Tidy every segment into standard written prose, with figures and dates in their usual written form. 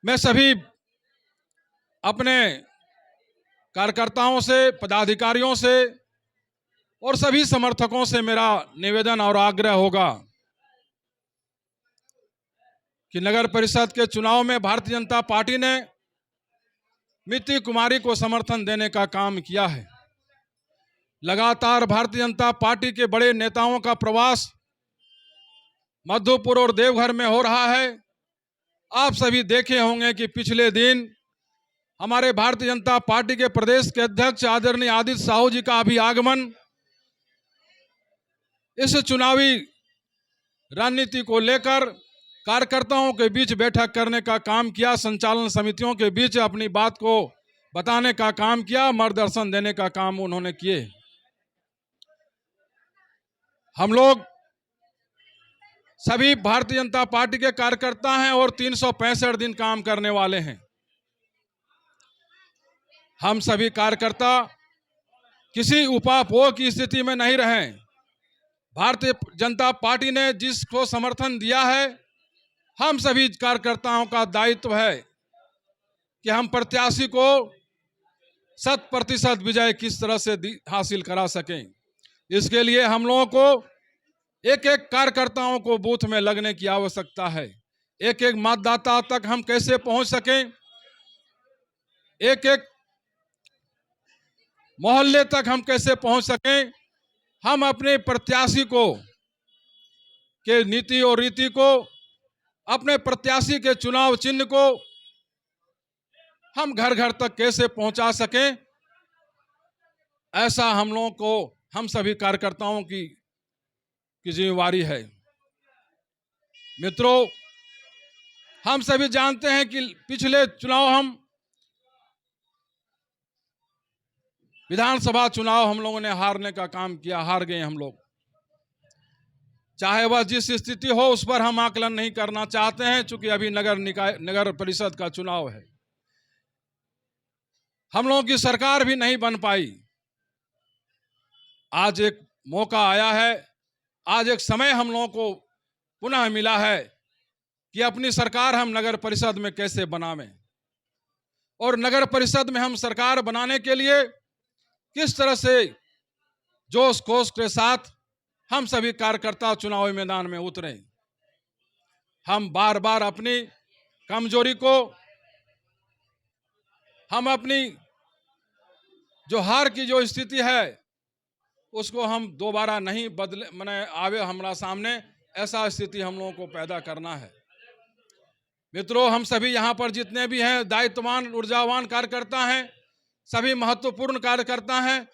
मैं सभी अपने कार्यकर्ताओं से, पदाधिकारियों से और सभी समर्थकों से मेरा निवेदन और आग्रह होगा कि नगर परिषद के चुनाव में भारतीय जनता पार्टी ने मिति कुमारी को समर्थन देने का काम किया है। लगातार भारतीय जनता पार्टी के बड़े नेताओं का प्रवास मधुपुर और देवघर में हो रहा है। आप सभी देखे होंगे कि पिछले दिन हमारे भारतीय जनता पार्टी के प्रदेश के अध्यक्ष आदरणीय आदित्य साहू जी का भी आगमन इस चुनावी रणनीति को लेकर कार्यकर्ताओं के बीच बैठक करने का काम किया, संचालन समितियों के बीच अपनी बात को बताने का काम किया, मार्गदर्शन देने का काम उन्होंने किए। हम लोग सभी भारतीय जनता पार्टी के कार्यकर्ता हैं और 365 दिन काम करने वाले हैं। हम सभी कार्यकर्ता किसी उपाभोग की स्थिति में नहीं रहे। भारतीय जनता पार्टी ने जिसको समर्थन दिया है, हम सभी कार्यकर्ताओं का दायित्व है कि हम प्रत्याशी को 100% विजय किस तरह से हासिल करा सकें। इसके लिए हम लोगों को एक एक कार्यकर्ताओं को बूथ में लगने की आवश्यकता है। एक एक मतदाता तक हम कैसे पहुंच सकें, एक एक मोहल्ले तक हम कैसे पहुंच सकें, हम अपने प्रत्याशी को के नीति और रीति को, अपने प्रत्याशी के चुनाव चिन्ह को हम घर घर तक कैसे पहुंचा सकें, ऐसा हम लोगों को, हम सभी कार्यकर्ताओं की जिम्मेवारी है। मित्रों, हम सभी जानते हैं कि पिछले चुनाव हम विधानसभा चुनाव हम लोगों ने हारने का काम किया, हार गए हम लोग। चाहे वह जिस स्थिति हो उस पर हम आकलन नहीं करना चाहते हैं, चूंकि अभी नगर परिषद का चुनाव है। हम लोगों की सरकार भी नहीं बन पाई। आज एक मौका आया है, आज एक समय हम लोगों को पुनः मिला है कि अपनी सरकार हम नगर परिषद में कैसे बनावें, और नगर परिषद में हम सरकार बनाने के लिए किस तरह से जोश खरोश के साथ हम सभी कार्यकर्ता चुनावी मैदान में उतरे। हम बार बार अपनी कमजोरी को, हम अपनी जो हार की जो स्थिति है उसको हम दोबारा नहीं बदले मने आवे हमारा सामने, ऐसा स्थिति हम लोगों को पैदा करना है। मित्रों, हम सभी यहाँ पर जितने भी हैं दायित्ववान ऊर्जावान कार्यकर्ता हैं, सभी महत्वपूर्ण कार्यकर्ता हैं,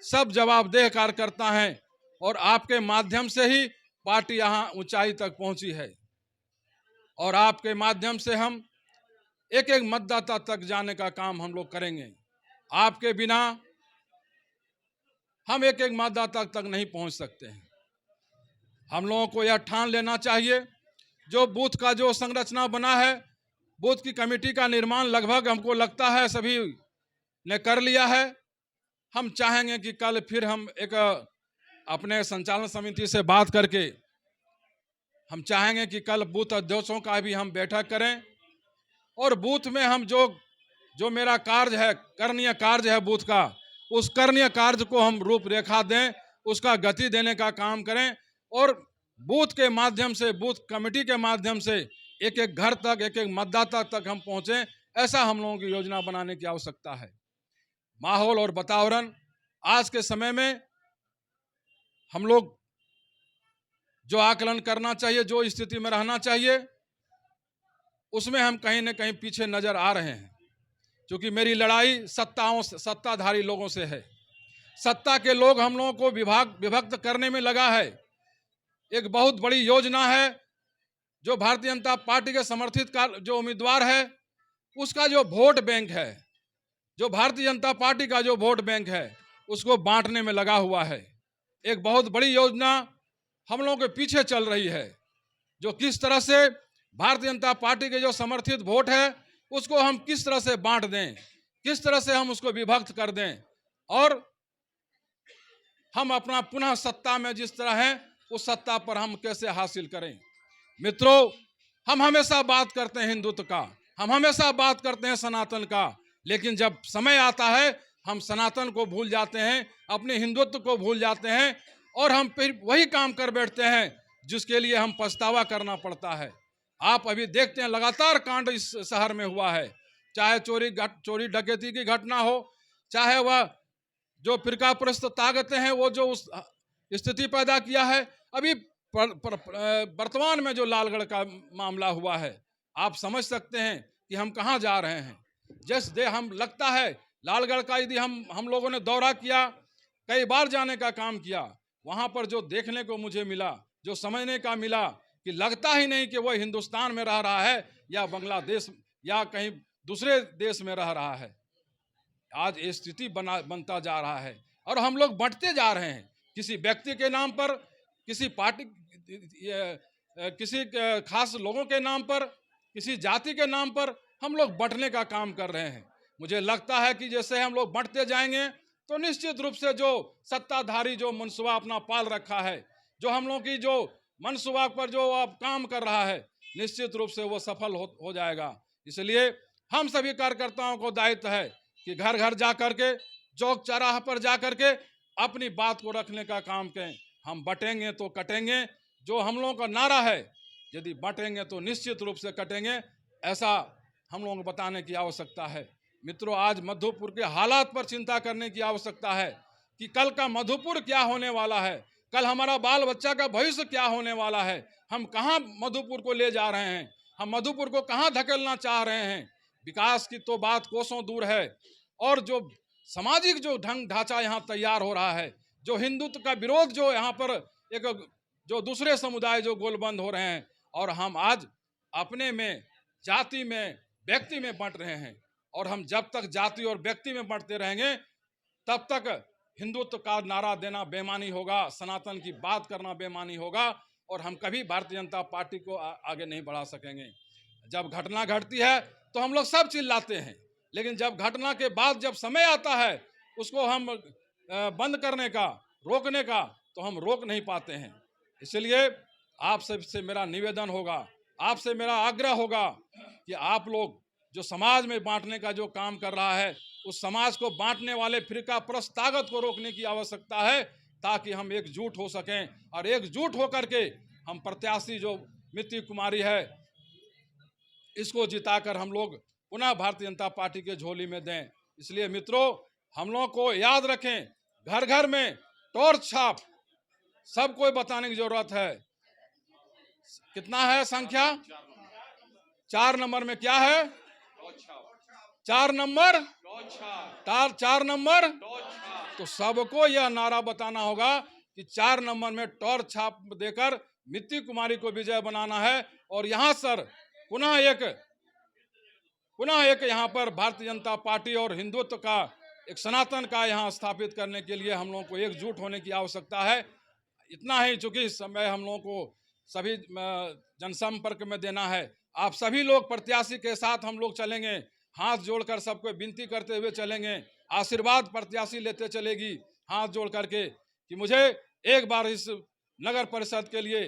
सब जवाबदेह कार्यकर्ता हैं, और आपके माध्यम से ही पार्टी यहाँ ऊंचाई तक पहुंची है। और आपके माध्यम से हम एक एक मतदाता तक जाने का काम हम लोग करेंगे। आपके बिना हम एक एक मतदाता तक नहीं पहुंच सकते हैं। हम लोगों को यह ठान लेना चाहिए, जो बूथ का जो संरचना बना है, बूथ की कमेटी का निर्माण लगभग हमको लगता है सभी ने कर लिया है। हम चाहेंगे कि कल फिर हम एक अपने संचालन समिति से बात करके हम चाहेंगे कि कल बूथ अध्यक्षों का भी हम बैठक करें, और बूथ में हम जो मेरा कार्य है, करणीय कार्य है बूथ का, उस करणीय कार्य को हम रूपरेखा दें, उसका गति देने का काम करें, और बूथ के माध्यम से, बूथ कमेटी के माध्यम से एक एक घर तक, एक एक मतदाता तक हम पहुंचे, ऐसा हम लोगों की योजना बनाने की आवश्यकता है। माहौल और वातावरण आज के समय में हम लोग जो आकलन करना चाहिए, जो स्थिति में रहना चाहिए, उसमें हम कहीं न कहीं पीछे नजर आ रहे हैं। क्योंकि मेरी लड़ाई सत्ताधारी लोगों से है। सत्ता के लोग हम लोगों को विभक्त करने में लगा है। एक बहुत बड़ी योजना है जो भारतीय जनता पार्टी के समर्थित जो उम्मीदवार है उसका जो वोट बैंक है, जो भारतीय जनता पार्टी का जो वोट बैंक है, उसको बांटने में लगा हुआ है। एक बहुत बड़ी योजना हम लोगों के पीछे चल रही है, जो किस तरह से भारतीय जनता पार्टी के जो समर्थित वोट है उसको हम किस तरह से बांट दें, किस तरह से हम उसको विभक्त कर दें, और हम अपना पुनः सत्ता में जिस तरह है उस सत्ता पर हम कैसे हासिल करें। मित्रों, हम हमेशा बात करते हैं हिंदुत्व का, हम हमेशा बात करते हैं सनातन का, लेकिन जब समय आता है हम सनातन को भूल जाते हैं, अपने हिंदुत्व को भूल जाते हैं और हम फिर वही काम कर बैठते हैं जिसके लिए हम पछतावा करना पड़ता है। आप अभी देखते हैं लगातार कांड इस शहर में हुआ है, चाहे चोरी डकैती की घटना हो, चाहे वह जो फिरकाप्रस्त ताकतें हैं वो जो उस स्थिति पैदा किया है, अभी वर्तमान में जो लालगढ़ का मामला हुआ है, आप समझ सकते हैं कि हम कहाँ जा रहे हैं। जैसे हम लगता है लालगढ़ का यदि हम लोगों ने दौरा किया, कई बार जाने का काम किया, वहां पर जो देखने को मुझे मिला, जो समझने का मिला कि लगता ही नहीं कि वह हिंदुस्तान में रह रहा है या बांग्लादेश या कहीं दूसरे देश में रह रहा है। आज ये स्थिति बनता जा रहा है और हम लोग बंटते जा रहे हैं, किसी व्यक्ति के नाम पर, किसी पार्टी, किसी खास लोगों के नाम पर, किसी जाति के नाम पर हम लोग बंटने का काम कर रहे हैं। मुझे लगता है कि जैसे हम लोग बंटते जाएंगे तो निश्चित रूप से जो सत्ताधारी जो मनसूबा अपना पाल रखा है, जो हम लोग की जो मनसूबा पर जो अब काम कर रहा है, निश्चित रूप से वो सफल हो जाएगा। इसलिए हम सभी कार्यकर्ताओं को दायित्व है कि घर घर जा करके, चौक चौराहा पर जा करके अपनी बात को रखने का काम करें। हम बटेंगे तो कटेंगे, जो हम लोगों का नारा है, यदि बटेंगे तो निश्चित रूप से कटेंगे, ऐसा हम लोगों को बताने की आवश्यकता है। मित्रों, आज मधुपुर के हालात पर चिंता करने की आवश्यकता है कि कल का मधुपुर क्या होने वाला है, कल हमारा बाल बच्चा का भविष्य क्या होने वाला है, हम कहाँ मधुपुर को ले जा रहे हैं, हम मधुपुर को कहाँ धकेलना चाह रहे हैं। विकास की तो बात कोसों दूर है, और जो सामाजिक जो ढंग ढांचा यहाँ तैयार हो रहा है, जो हिंदुत्व का विरोध जो यहाँ पर एक जो दूसरे समुदाय जो गोलबंद हो रहे हैं, और हम आज अपने में, जाति में, व्यक्ति में बंट रहे हैं। और हम जब तक जाति और व्यक्ति में बंटते रहेंगे तब तक हिंदुत्व का नारा देना बेईमानी होगा, सनातन की बात करना बेईमानी होगा, और हम कभी भारतीय जनता पार्टी को आगे नहीं बढ़ा सकेंगे। जब घटना घटती है तो हम लोग सब चिल्लाते हैं, लेकिन जब घटना के बाद जब समय आता है उसको हम बंद करने का, रोकने का, तो हम रोक नहीं पाते हैं। इसलिए आप सबसे मेरा निवेदन होगा, आपसे मेरा आग्रह होगा कि आप लोग जो समाज में बांटने का जो काम कर रहा है, उस समाज को बांटने वाले फिरकाप्रस्त ताकत को रोकने की आवश्यकता है, ताकि हम एकजुट हो सकें, और एकजुट होकर के हम प्रत्याशी जो मित्ती कुमारी है इसको जिताकर हम लोग पुनः भारतीय जनता पार्टी के झोली में दें। इसलिए मित्रों, हम लोगों को याद रखें, घर घर में टॉर्च छाप सबको बताने की जरूरत है। कितना है संख्या? 4 नंबर में क्या है? 4 नंबर, 4 नंबर। तो सबको यह नारा बताना होगा कि 4 नंबर में टॉर्च छाप देकर मित्ती कुमारी को विजय बनाना है, और यहाँ सर पुनः एक यहाँ पर भारतीय जनता पार्टी और हिंदुत्व का एक सनातन का यहाँ स्थापित करने के लिए हम लोगों को एकजुट होने की आवश्यकता है। इतना ही, चूंकि इस समय हम लोगों को सभी जनसंपर्क में देना है। आप सभी लोग प्रत्याशी के साथ हम लोग चलेंगे, हाथ जोड़कर सबको विनती करते हुए चलेंगे, आशीर्वाद प्रत्याशी लेते चलेगी हाथ जोड़ करके कि मुझे एक बार इस नगर परिषद के लिए,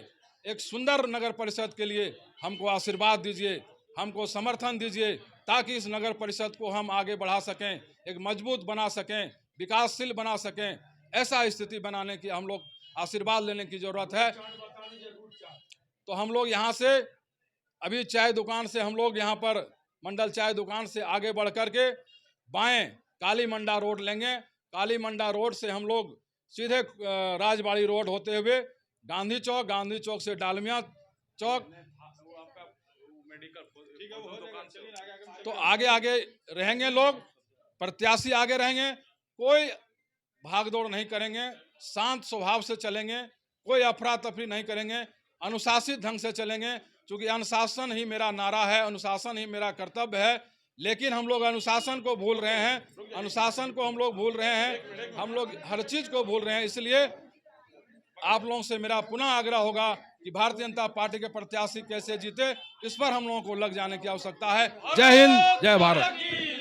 एक सुंदर नगर परिषद के लिए हमको आशीर्वाद दीजिए, हमको समर्थन दीजिए, ताकि इस नगर परिषद को हम आगे बढ़ा सकें, एक मजबूत बना सकें, विकासशील बना सकें। ऐसा स्थिति बनाने की हम लोग आशीर्वाद लेने की जरूरत है। तो हम लोग यहाँ से अभी चाय दुकान से हम लोग यहाँ पर मंडल चाय दुकान से आगे बढ़ करके बाएं काली मंडा रोड लेंगे। काली मंडा रोड से हम लोग सीधे राजबाड़ी रोड होते हुए गांधी चौक से डालमिया चौक, तो आगे रहेंगे लोग, प्रत्याशी आगे रहेंगे, कोई भागदौड़ नहीं करेंगे, शांत स्वभाव से चलेंगे, कोई अफरा तफरी नहीं करेंगे, अनुशासित ढंग से चलेंगे, क्योंकि अनुशासन ही मेरा नारा है, अनुशासन ही मेरा कर्तव्य है। लेकिन हम लोग अनुशासन को भूल रहे हैं, अनुशासन को हम लोग भूल रहे हैं, हम लोग हर चीज को भूल रहे हैं। इसलिए आप लोगों से मेरा पुनः आग्रह होगा कि भारतीय जनता पार्टी के प्रत्याशी कैसे जीते, इस पर हम लोगों को लग जाने की आवश्यकता है। जय हिंद, जय भारत।